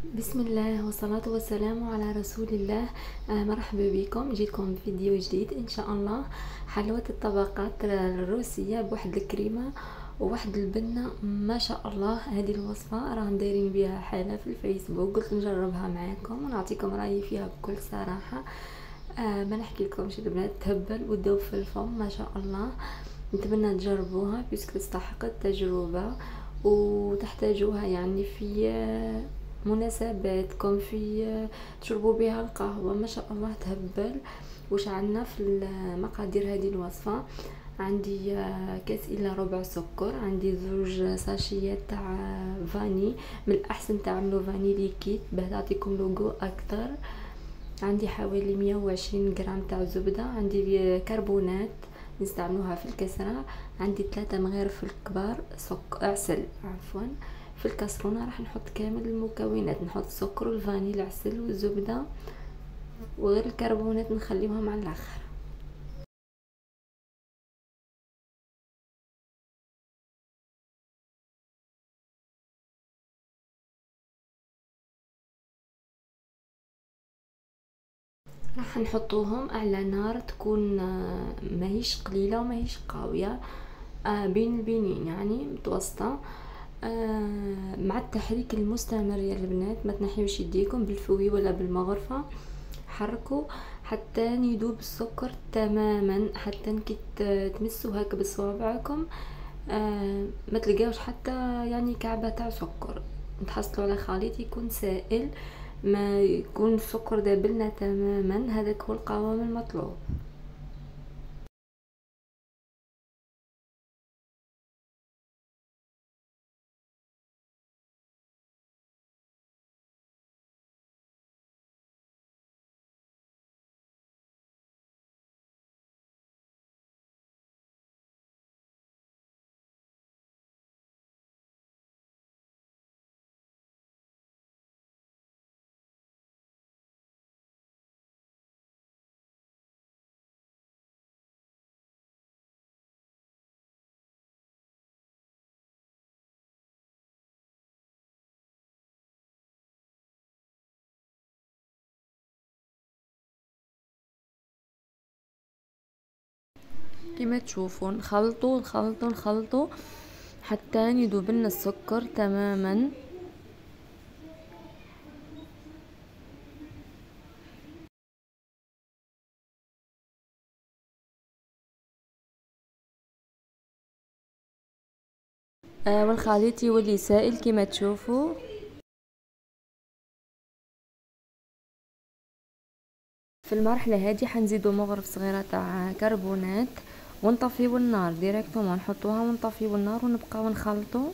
بسم الله والصلاة والسلام على رسول الله. مرحبا بكم، جيتكم بفيديو جديد ان شاء الله. حلوة الطبقات الروسية بواحد الكريمة وواحد البنة ما شاء الله. هذه الوصفة راهم دايرين بها حالة في الفيسبوك، قلت نجربها معاكم ونعطيكم رأيي فيها بكل صراحة. ما نحكي لكمش البنات، تهبل وتذوب في الفم ما شاء الله. نتمنى تجربوها بيسك تستحق التجربة، وتحتاجوها يعني في مناسباتكم، في تشربوا بها القهوة ما شاء الله تهبل. وش عندنا في المقادير هذه الوصفة؟ عندي كاس الا ربع سكر، عندي زوج ساشيات تاع فاني، من الاحسن تعملوا فاني ليكيد باه تعطيكم لوغو اكثر. عندي حوالي 120 غرام تاع زبدة، عندي كربونات نستعملوها في الكسرة، عندي 3 مغارف الكبار عسل عفوا. في الكسرونة راح نحط كامل المكونات، نحط السكر والفاني العسل والزبدة، وغير الكربونات نخليهم على الاخر. راح نحطوهم على نار تكون ماهيش قليله وماهيش قويه، بين البينين يعني متوسطه. مع التحريك المستمر يا البنات، ما تنحيوش يديكم بالفوي ولا بالمغرفه، حركوا حتى يذوب السكر تماما، حتى كي تمسوا هكا بصوابعكم ما تلقاوش حتى يعني كعبه تاع سكر. نتحصلوا على خليط يكون سائل، ما يكون السكر دابلنا تماما، هذاك هو القوام المطلوب. كما تشوفون نخلطوا نخلطوا نخلطوا حتى يذوب لنا السكر تماما. والخليط يولي سائل كما تشوفوا. في المرحله هذه حنزيدوا مغرف صغيره تاع كربونات، ونطفيو النار ديريكتومون، نحطوها ونطفيو النار ونبقاو نخلطوا.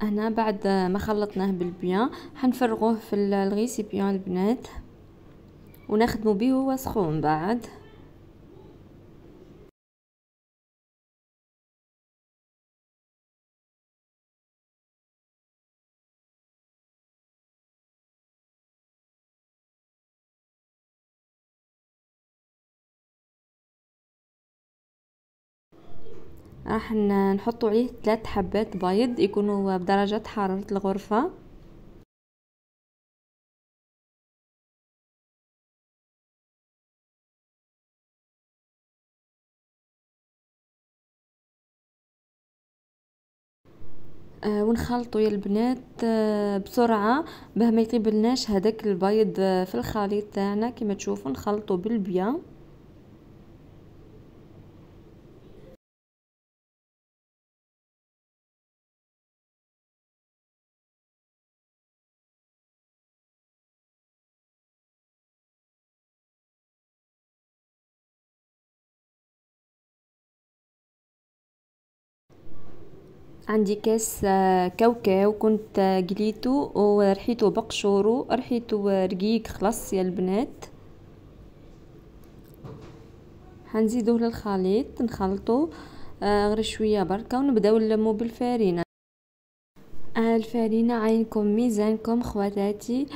هنا بعد ما خلطناه بالبيان حنفرغوه في الغيسيبيان البنات، ونخدموا به وهو سخون بعد. راح نحطوا عليه 3 حبات بيض يكونوا بدرجة حرارة الغرفة. ونخلطوا يا البنات بسرعة باه ما يطيبلناش هذاك البيض في الخليط تاعنا. كما تشوفوا نخلطوا بالبيان. عندي كاس كاوكاو كنت قليتو ورحيتو بقشورو، رحيتو رقيق خلاص يا البنات. حنزيدوه للخليط نخلطو غير شويه بركه ونبداو نلمو بالفارينه. الفارينه عينكم ميزانكم خواتاتي.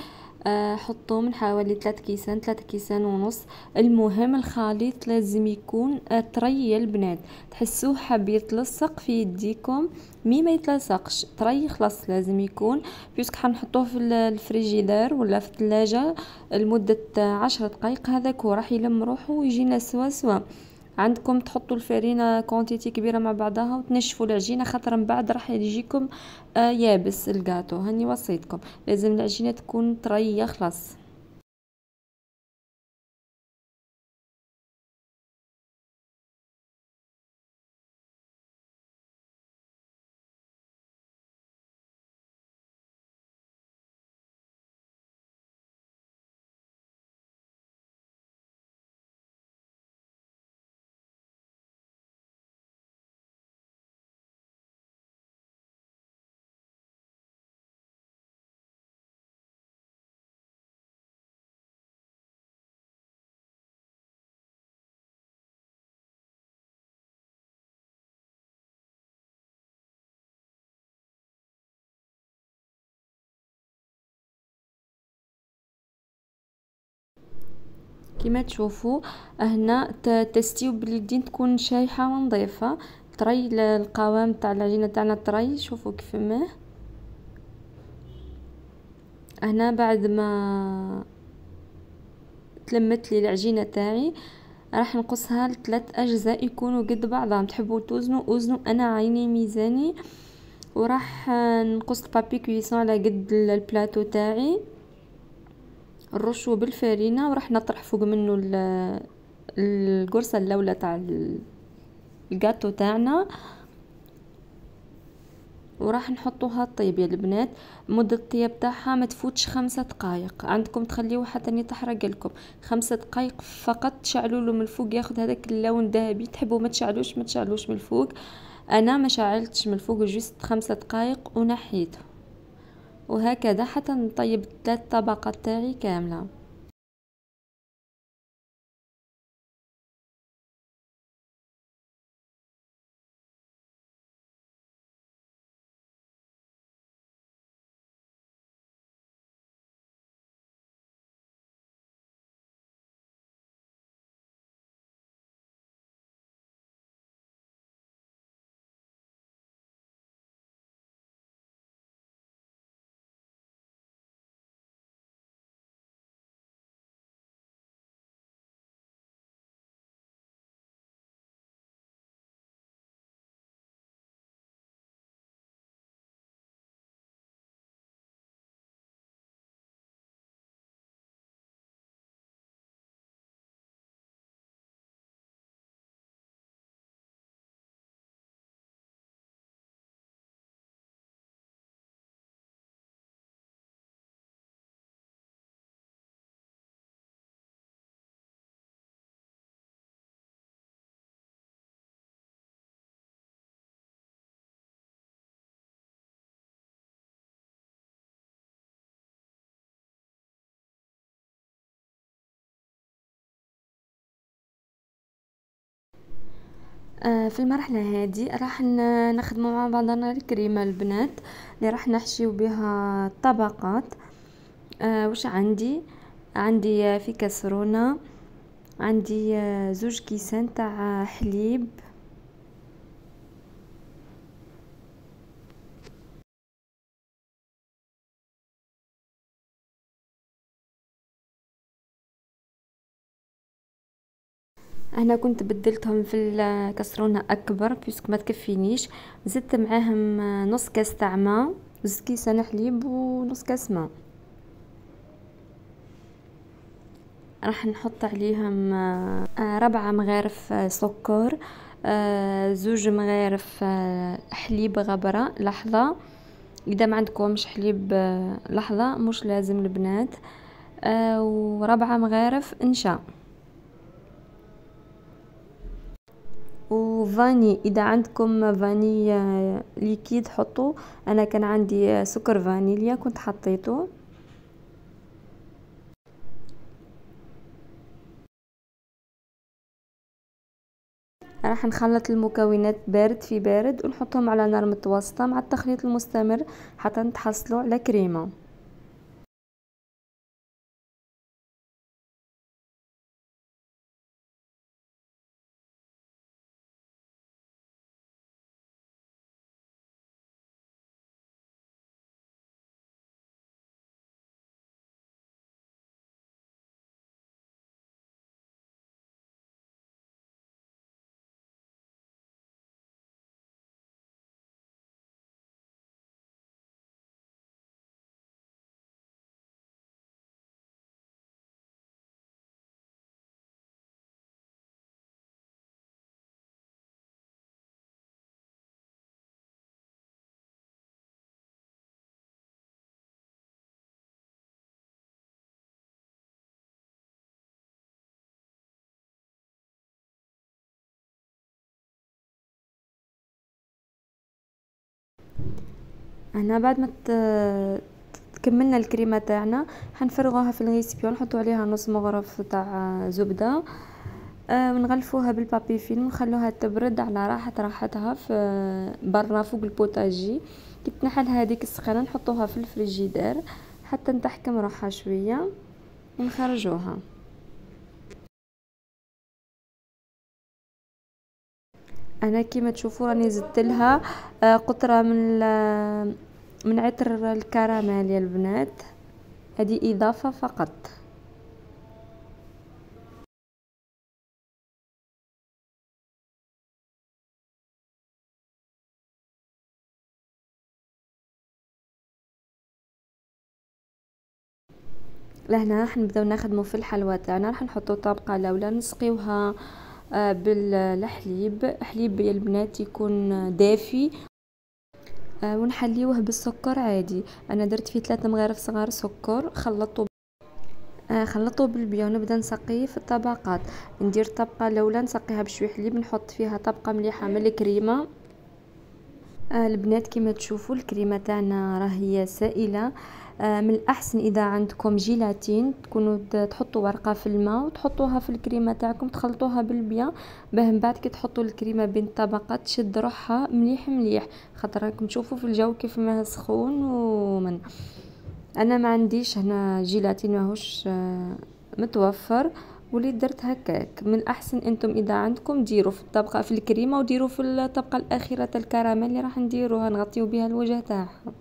حطوا من حوالي 3 كيسان ونص. المهم الخليط لازم يكون طري يا البنات، تحسوه حاب يتلصق في يديكم مي ما يتلصقش طري خلاص لازم يكون. بيسك حنحطوه في الفريجيدار ولا في الثلاجه لمده 10 دقائق، هذاك راح يلم روحه ويجينا سوا سوا. عندكم تحطوا الفرينه كونتيتي كبيره مع بعضها وتنشفوا العجينه، خاطر من بعد راح يجيكم يابس الجاتو. هاني وصيتكم لازم العجينه تكون طريه خلاص. كما تشوفوا هنا تستيو باليدين تكون شايحه ونظيفه طري القوام تاع العجينه تاعنا طري. شوفوا كيف ما هنا بعد ما تلمت لي العجينه تاعي راح نقصها ل3 اجزاء يكونوا قد بعضهم. تحبوا توزنوا اوزنوا، انا عيني ميزاني. وراح نقص البابي كويسون على قد البلاتو تاعي، نرشوه بالفارينه وراح نطرح فوق منه القرصه الاولى تاع الجاتو تاعنا، وراح نحطوها طيب يا البنات. مدة الطياب تاعها ما تفوتش 5 دقائق، عندكم تخليوها حتى تحرق لكم 5 دقائق فقط. تشعلوا له من الفوق ياخذ هذاك اللون الذهبي، تحبوا ما تشعلوش من الفوق. انا ما شعلتش من الفوق، جوست 5 دقائق ونحيته. وهكذا حتى نطيب 3 طبقات تاعي كامله. في المرحله هذه راح نخدموا مع بعضنا الكريمه البنات اللي راح نحشيو بها الطبقات. وش عندي في كسرونه عندي 2 كيسان تاع حليب. انا كنت بدلتهم في الكسرونه اكبر بيسك ما تكفينيش، زدت معاهم نص كاس تاع ماء، 2 كيسان حليب ونص كاس ماء. راح نحط عليهم 4 مغارف سكر، 2 مغارف حليب غبره لحظه. اذا ما عندكمش حليب لحظه مش لازم البنات. و4 مغارف نشا. وفاني، اذا عندكم فاني ليكيد حطوا. انا كان عندي سكر فانيليا كنت حطيته. راح نخلط المكونات بارد في بارد ونحطهم على نار متوسطة مع التخليط المستمر حتى نتحصلوا على كريمة. هنا بعد ما كملنا الكريمه تاعنا حنفرغوها في الغيسبيون، نحطوا عليها نص مغرف تاع زبده، ونغلفوها بالبابي فيلم ونخلوها تبرد على راحتها في برا فوق البوتاجي. كي تنحل هذيك السخانه نحطوها في الفريجيدير حتى نتحكم روحها شويه ونخرجوها. انا كيما تشوفوا راني زدت لها قطره من عطر الكراميل يا البنات، هذه اضافه فقط. لهنا راح نبداو نخدموا في الحلوى تاعنا. راح نحطوا طبقه الاولى نسقيوها بالحليب، حليب يا البنات يكون دافي، ونحليوه بالسكر عادي. انا درت فيه 3 مغارف صغار سكر، خلطته بالبيا ونبدا نسقيه في الطبقات. ندير الطبقه الاولى نسقيها بشوي حليب، نحط فيها طبقه مليحه من الكريمه. البنات كما تشوفوا الكريمه تاعنا راهي سائله. من الاحسن اذا عندكم جيلاتين تكونوا تحطوا ورقه في الماء وتحطوها في الكريمه تاعكم، تخلطوها بالبيا باه من بعد كي تحطوا الكريمه بين الطبقات تشد روحها مليح مليح، خاطر راكم تشوفوا في الجو كيف ما سخون. ومن انا ما عنديش هنا جيلاتين ماهوش متوفر، وليت درت هكاك. من الاحسن انتم اذا عندكم ديروا في الطبقه في الكريمه وديروا في الطبقه الاخيره تاع الكراميل اللي راح نديروها نغطيو بها الوجه تاعها.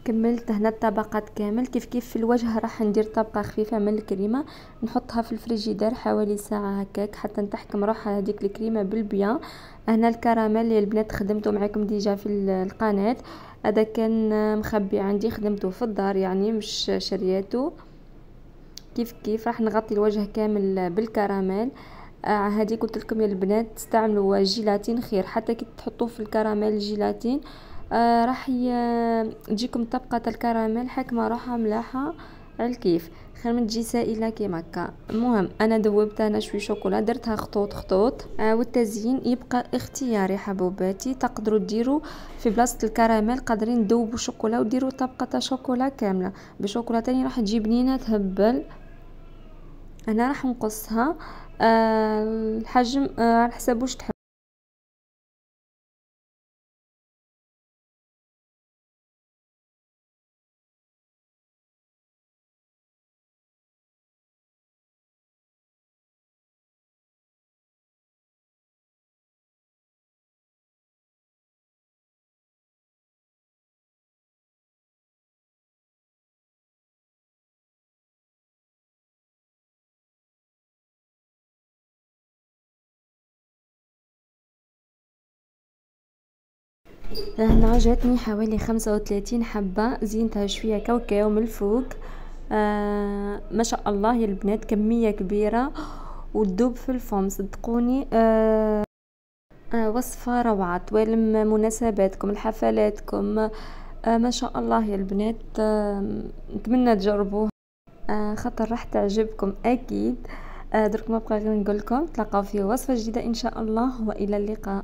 كملت هنا الطبقات كامل كيف كيف. في الوجه راح ندير طبقه خفيفه من الكريمه نحطها في الفريجيدير حوالي ساعه هكاك حتى نتحكم روحها هذيك الكريمه بالبيان. هنا الكراميل اللي البنات خدمته معكم ديجا في القناه، هذا كان مخبي عندي خدمته في الدار يعني مش شرياته. كيف كيف راح نغطي الوجه كامل بالكراميل. هذه قلت لكم يا البنات تستعملوا جيلاتين خير، حتى كي تحطوه في الكراميل الجيلاتين راح تجيكم طبقه الكراميل حكمه روحها ملاحه على الكيف، خير من تجي سائله كيما هكا. المهم انا ذوبت انا شوي شوكولا، درتها خطوط خطوط. والتزيين يبقى اختياري حبوباتي، تقدروا ديروا في بلاصه الكراميل قادرين تذوبوا شوكولا وديروا طبقه شوكولا كامله بشوكولا تاني راح تجي بنينه تهبل. انا راح نقصها الحجم على حساب واش تحب. هنا جاتني حوالي 35 حبة، زينتها شوية كاوكاو من الفوق. ما شاء الله يا البنات كمية كبيرة وتذوب في الفم صدقوني. وصفة روعة توالم مناسباتكم لحفلاتكم. ما شاء الله يا البنات، نتمنى تجربوها خاطر راح تعجبكم اكيد. درك ما بقى غير نقول لكم تلاقاو في وصفة جديدة ان شاء الله، والى اللقاء.